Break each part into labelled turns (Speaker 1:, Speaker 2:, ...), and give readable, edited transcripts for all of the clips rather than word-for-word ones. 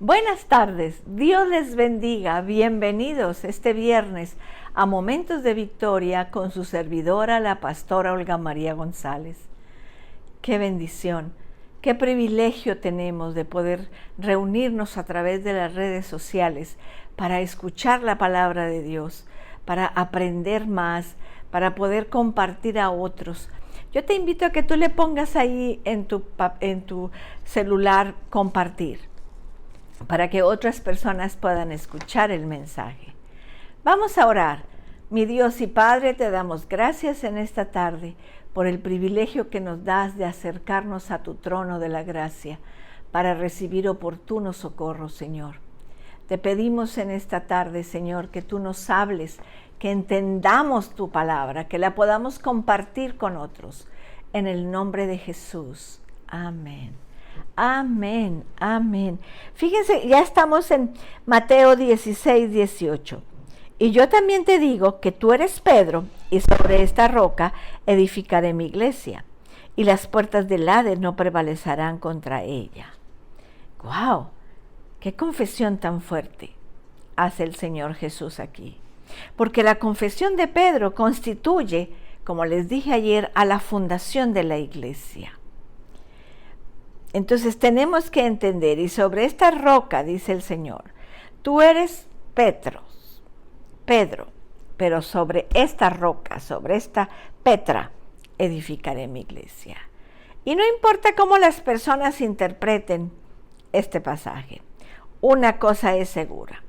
Speaker 1: Buenas tardes, Dios les bendiga, bienvenidos este viernes a Momentos de Victoria con su servidora, la pastora Olga María González. Qué bendición, qué privilegio tenemos de poder reunirnos a través de las redes sociales para escuchar la palabra de Dios, para aprender más, para poder compartir a otros. Yo te invito a que tú le pongas ahí en tu celular compartir, para que otras personas puedan escuchar el mensaje. Vamos a orar. Mi Dios y Padre, te damos gracias en esta tarde por el privilegio que nos das de acercarnos a tu trono de la gracia para recibir oportuno socorro, Señor. Te pedimos en esta tarde, Señor, que tú nos hables, que entendamos tu palabra, que la podamos compartir con otros. En el nombre de Jesús. Amén. Amén, amén. Fíjense, ya estamos en Mateo 16, 18. Y yo también te digo que tú eres Pedro, y sobre esta roca edificaré mi iglesia, y las puertas del Hades no prevalecerán contra ella. ¡Guau! ¡Qué confesión tan fuerte hace el Señor Jesús aquí! Porque la confesión de Pedro constituye, como les dije ayer, a la fundación de la iglesia. Entonces tenemos que entender, y sobre esta roca, dice el Señor, tú eres Pedro, pero sobre esta roca, sobre esta Petra, edificaré mi iglesia. Y no importa cómo las personas interpreten este pasaje, una cosa es segura,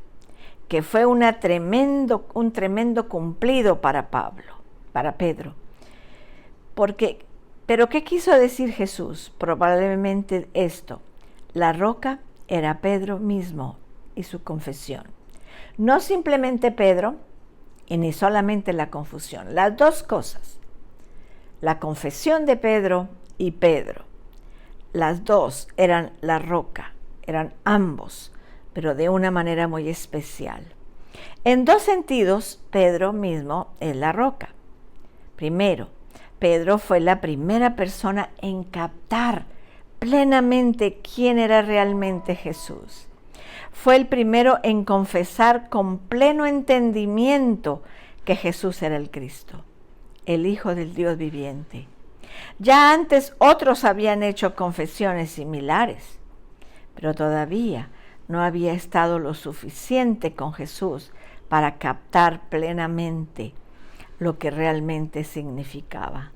Speaker 1: que fue un tremendo cumplido para Pedro, Pero ¿qué quiso decir Jesús? Probablemente esto: la roca era Pedro mismo y su confesión. No simplemente Pedro y ni solamente la confusión, las dos cosas. La confesión de Pedro y Pedro. Las dos eran la roca, eran ambos, pero de una manera muy especial. En dos sentidos, Pedro mismo es la roca. Primero, Pedro fue la primera persona en captar plenamente quién era realmente Jesús. Fue el primero en confesar con pleno entendimiento que Jesús era el Cristo, el Hijo del Dios viviente. Ya antes otros habían hecho confesiones similares, pero todavía no había estado lo suficiente con Jesús para captar plenamente lo que realmente significaba.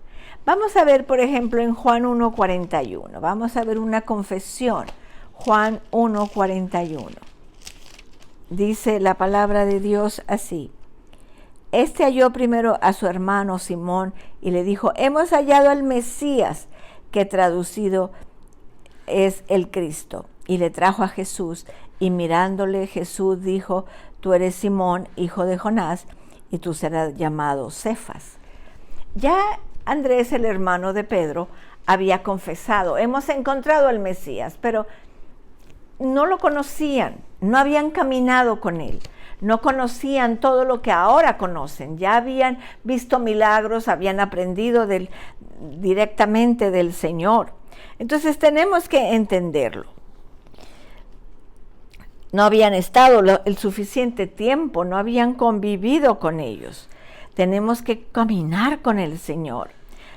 Speaker 1: Vamos a ver, por ejemplo, en Juan 1:41. Vamos a ver una confesión. Juan 1:41. Dice la palabra de Dios así: Este halló primero a su hermano Simón y le dijo: hemos hallado al Mesías, que traducido es el Cristo. Y le trajo a Jesús, y mirándole Jesús dijo: tú eres Simón, hijo de Jonás, y tú serás llamado Cefas. Ya Andrés, el hermano de Pedro, había confesado: hemos encontrado al Mesías, pero no lo conocían, no habían caminado con él, no conocían todo lo que ahora conocen, ya habían visto milagros, habían aprendido directamente del Señor. Entonces tenemos que entenderlo. No habían estado el suficiente tiempo, no habían convivido con ellos. Tenemos que caminar con el Señor.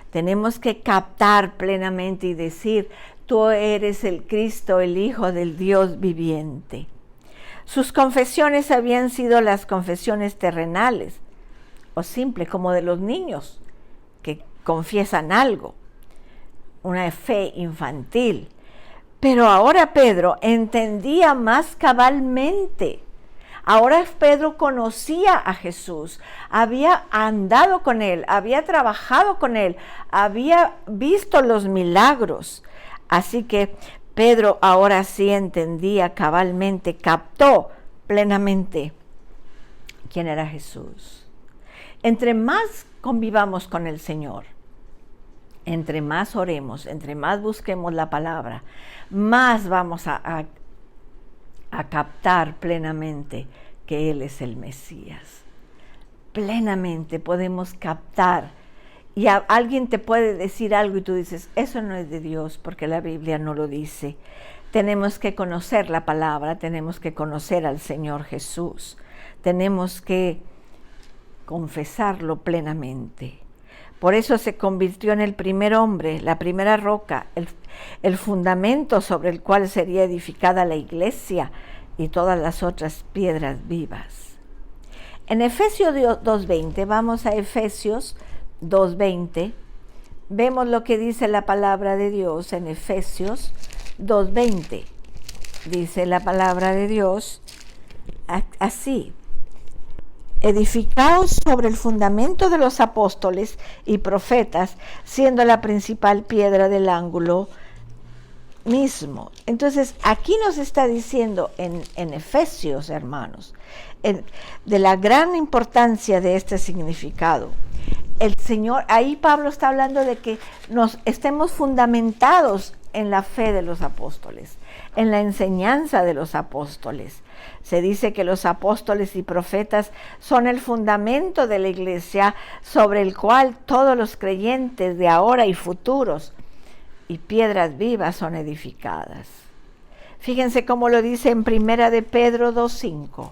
Speaker 1: Tenemos que captar plenamente y decir: tú eres el Cristo, el Hijo del Dios viviente. Sus confesiones habían sido las confesiones terrenales, o simples, como de los niños que confiesan algo, una fe infantil. Pero ahora Pedro entendía más cabalmente. Ahora Pedro conocía a Jesús, había andado con él, había trabajado con él, había visto los milagros. Así que Pedro ahora sí entendía cabalmente, captó plenamente quién era Jesús. Entre más convivamos con el Señor, entre más oremos, entre más busquemos la palabra, más vamos a captar plenamente que Él es el Mesías. Plenamente podemos captar. Y alguien te puede decir algo y tú dices: eso no es de Dios, porque la Biblia no lo dice. Tenemos que conocer la palabra, tenemos que conocer al Señor Jesús, tenemos que confesarlo plenamente. Por eso se convirtió en el primer hombre, la primera roca, el fundamento sobre el cual sería edificada la iglesia y todas las otras piedras vivas. En Efesios 2:20, vamos a Efesios 2:20, vemos lo que dice la palabra de Dios en Efesios 2:20. Dice la palabra de Dios así: edificaos sobre el fundamento de los apóstoles y profetas, siendo la principal piedra del ángulo mismo. Entonces, aquí nos está diciendo en Efesios, hermanos, de la gran importancia de este significado. El Señor, ahí Pablo está hablando de que nos estemos fundamentados en la fe de los apóstoles, en la enseñanza de los apóstoles. Se dice que los apóstoles y profetas son el fundamento de la iglesia sobre el cual todos los creyentes de ahora y futuros y piedras vivas son edificadas. Fíjense cómo lo dice en Primera de Pedro 2:5.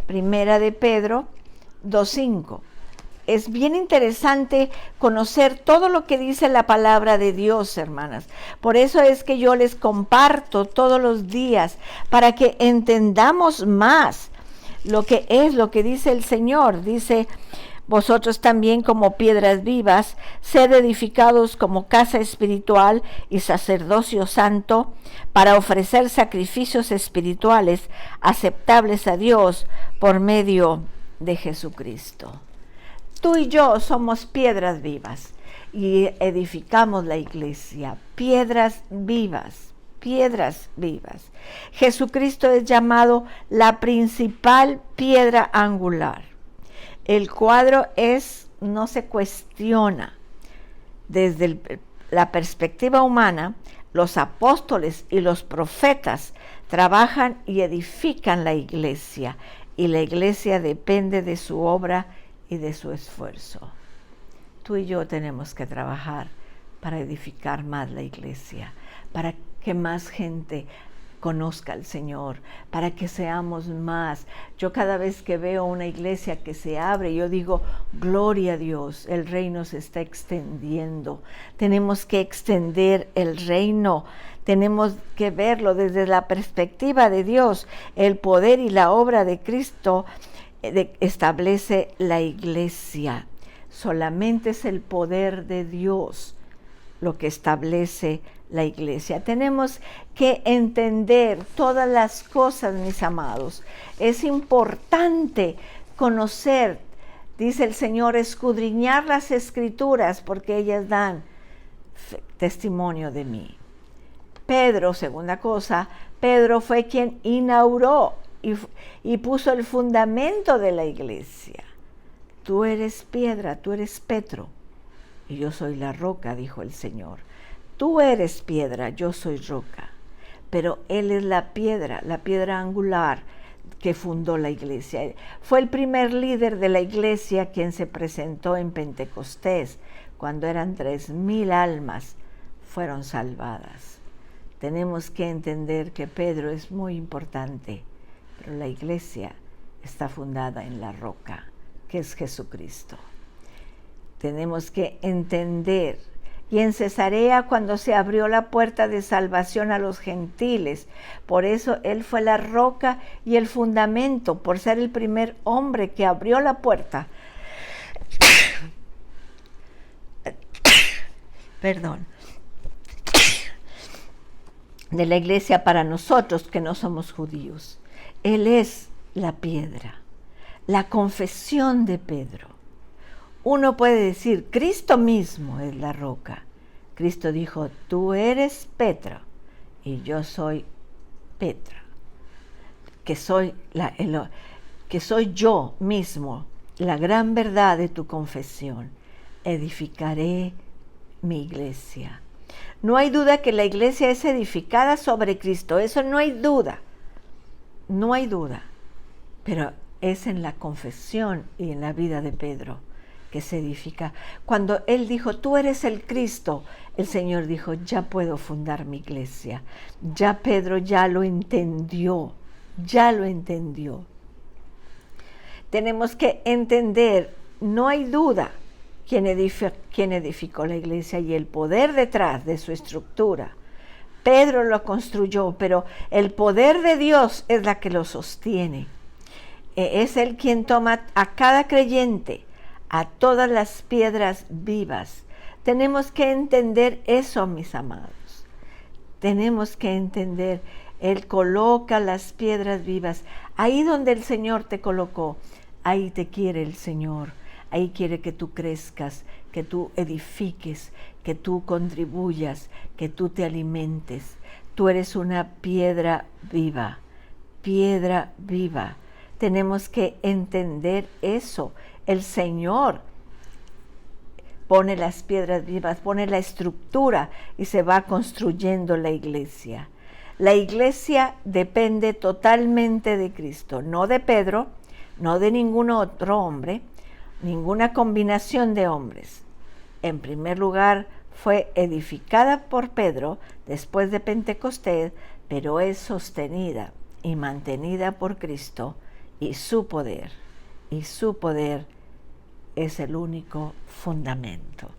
Speaker 1: Primera de Pedro 2:5. Es bien interesante conocer todo lo que dice la palabra de Dios, hermanas. Por eso es que yo les comparto todos los días, para que entendamos más lo que dice el Señor. Dice: vosotros también, como piedras vivas, sed edificados como casa espiritual y sacerdocio santo, para ofrecer sacrificios espirituales aceptables a Dios por medio de Jesucristo. Tú y yo somos piedras vivas y edificamos la iglesia. Piedras vivas, piedras vivas. Jesucristo es llamado la principal piedra angular. El cuadro no se cuestiona. Desde la perspectiva humana, los apóstoles y los profetas trabajan y edifican la iglesia, y la iglesia depende de su obra y de su esfuerzo. Tú y yo tenemos que trabajar para edificar más la iglesia, para que más gente conozca al Señor, para que seamos más. Yo cada vez que veo una iglesia que se abre, yo digo: gloria a Dios, el reino se está extendiendo. Tenemos que extender el reino, tenemos que verlo desde la perspectiva de Dios. El poder y la obra de Cristo establece la iglesia. Solamente es el poder de Dios lo que establece la iglesia. Tenemos que entender todas las cosas, mis amados. Es importante conocer, dice el Señor, escudriñar las Escrituras, porque ellas dan testimonio de mí. Pedro, segunda cosa, Pedro fue quien inauguró y puso el fundamento de la iglesia. Tú eres piedra, tú eres Petro, y yo soy la roca, dijo el Señor. Tú eres piedra, yo soy roca, pero Él es la piedra angular que fundó la iglesia. Fue el primer líder de la iglesia quien se presentó en Pentecostés, cuando eran 3,000 almas fueron salvadas. Tenemos que entender que Pedro es muy importante, pero la iglesia está fundada en la roca, que es Jesucristo. Tenemos que entender. Y en Cesarea, cuando se abrió la puerta de salvación a los gentiles, por eso Él fue la roca y el fundamento, por ser el primer hombre que abrió la puerta. Perdón. De la iglesia para nosotros que no somos judíos. Él es la piedra, la confesión de Pedro. Uno puede decir: Cristo mismo es la roca. Cristo dijo: tú eres Petra y yo soy Petra, que soy yo mismo, la gran verdad de tu confesión. Edificaré mi iglesia. No hay duda que la iglesia es edificada sobre Cristo, eso no hay duda. No hay duda, pero es en la confesión y en la vida de Pedro que se edifica. Cuando Él dijo, tú eres el Cristo, el Señor dijo, ya puedo fundar mi iglesia. Ya Pedro ya lo entendió, ya lo entendió. Tenemos que entender, no hay duda, quién edificó la iglesia y el poder detrás de su estructura. Pedro lo construyó, pero el poder de Dios es la que lo sostiene. Es Él quien toma a cada creyente, a todas las piedras vivas. Tenemos que entender eso, mis amados. Tenemos que entender, Él coloca las piedras vivas. Ahí donde el Señor te colocó, ahí te quiere el Señor. Ahí quiere que tú crezcas, que tú edifiques, que tú contribuyas, que tú te alimentes. Tú eres una piedra viva, piedra viva. Tenemos que entender eso. El Señor pone las piedras vivas, pone la estructura y se va construyendo la iglesia. La iglesia depende totalmente de Cristo, no de Pedro, no de ningún otro hombre, ninguna combinación de hombres. En primer lugar, fue edificada por Pedro después de Pentecostés, pero es sostenida y mantenida por Cristo y su poder es el único fundamento.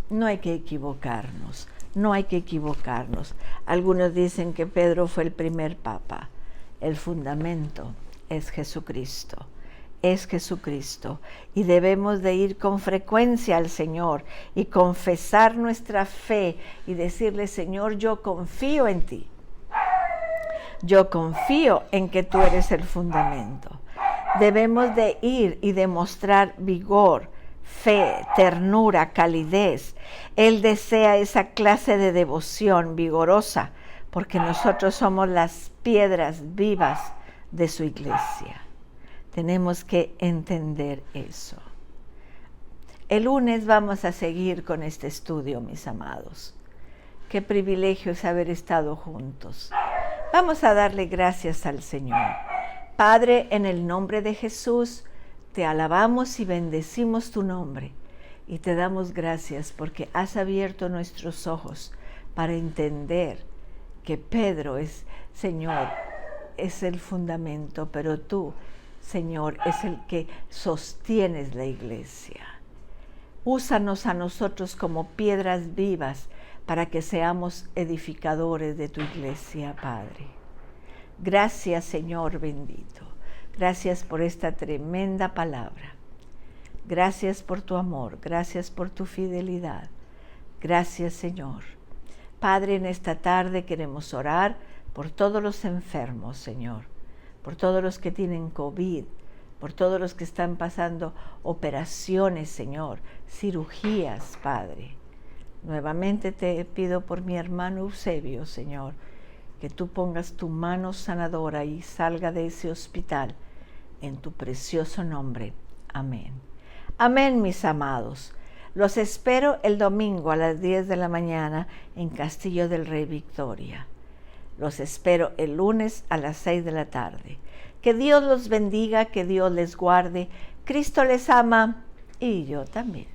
Speaker 1: No hay que equivocarnos, no hay que equivocarnos. Algunos dicen que Pedro fue el primer papa. El fundamento es Jesucristo. Es Jesucristo y debemos de ir con frecuencia al Señor y confesar nuestra fe y decirle, Señor, yo confío en ti. Yo confío en que tú eres el fundamento. Debemos de ir y demostrar vigor, fe, ternura, calidez. Él desea esa clase de devoción vigorosa porque nosotros somos las piedras vivas de su iglesia. Tenemos que entender eso. El lunes vamos a seguir con este estudio, mis amados. Qué privilegio es haber estado juntos. Vamos a darle gracias al Señor. Padre, en el nombre de Jesús, te alabamos y bendecimos tu nombre. Y te damos gracias porque has abierto nuestros ojos para entender que Pedro es, Señor, es el fundamento, pero tú, Señor, es el que sostienes la iglesia. Úsanos a nosotros como piedras vivas para que seamos edificadores de tu iglesia, Padre. Gracias, Señor bendito. Gracias por esta tremenda palabra. Gracias por tu amor. Gracias por tu fidelidad. Gracias, Señor. Padre, en esta tarde queremos orar por todos los enfermos, Señor. Por todos los que tienen COVID, por todos los que están pasando operaciones, Señor, cirugías, Padre. Nuevamente te pido por mi hermano Eusebio, Señor, que tú pongas tu mano sanadora y salga de ese hospital en tu precioso nombre. Amén. Amén, mis amados. Los espero el domingo a las 10 de la mañana en Castillo del Rey Victoria. Los espero el lunes a las 6 de la tarde. Que Dios los bendiga, que Dios les guarde. Cristo les ama y yo también.